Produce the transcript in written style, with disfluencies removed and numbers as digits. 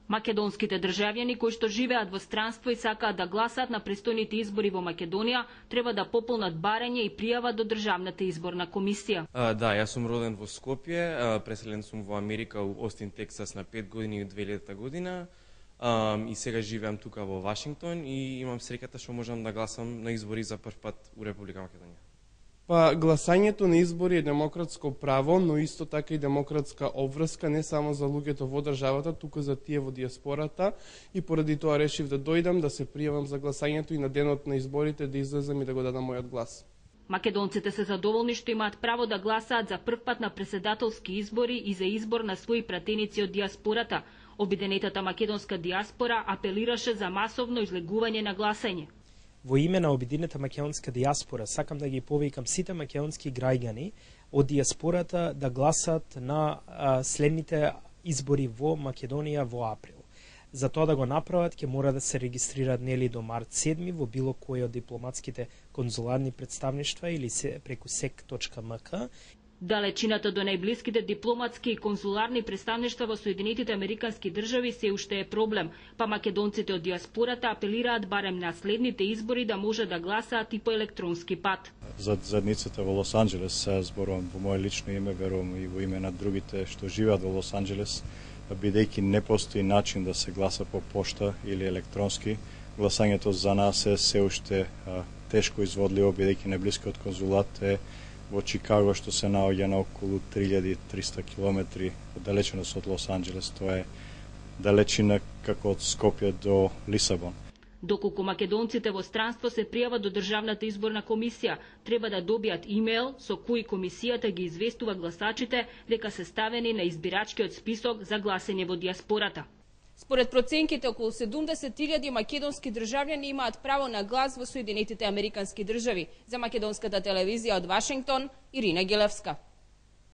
Македонските државјани кои што живеат во странство и сакаат да гласаат на престојните избори во Македонија треба да пополнат барање и пријава до Државната изборна комисија. Да, јас сум роден во Скопје, преселен сум во Америка, у Остин, Тексас на 5 години од 2000 година. И сега живеам тука во Вашингтон и имам среќата што можам да гласам на избори за прв пат у Република Македонија. Па, гласањето на избори е демократско право, но исто така и демократска обврска не само за луѓето во државата, туку за тие во диаспората, и поради тоа решив да дојдам да се пријавам за гласањето и на денот на изборите да излезам и да го дадам мојот глас. Македонците се задоволни што имаат право да гласаат за прв пат на претседателски избори и за избор на своји пратеници од диаспората. Обединетата македонска диаспора апелираше за масовно излегување на гласање. Во име на Обединета македонска диаспора сакам да ги повикам сите македонски граѓани од диаспората да гласат на следните избори во Македонија во април. За тоа да го направат ќе мора да се регистрираат нели до март 7 во било кој од дипломатските конзуларни представништва или преку sec.mk. Далечината до најблиските дипломатски и конзуларни представништва во Соединетите Американски држави се уште е проблем, па македонците од диаспората апелираат барем на следните избори да може да гласаат и по електронски пат. За заедницата во Лос Анџелес зборувам во моје лично име, верувам и во име на другите што живеат во Лос Анџелес, бидејќи не постои начин да се гласа по пошта или електронски. Гласањето за нас е се уште тешко изводливо, бидејќи најблискиот конзулат е во Чикаго, што се наоѓа на околу 3300 километри од далечиност од Лос Анџелес. Тоа е далечина како од Скопје до Лисабон. Доколку македонците во странство се пријават до Државната изборна комисија, треба да добијат имејл со кој комисијата ги известува гласачите дека се ставени на избирачкиот список за гласење во диаспората. Според проценките, околу 70.000 македонски државјани имаат право на глас во Соединетите Американски држави. За македонската телевизија од Вашингтон, Ирина Гелевска.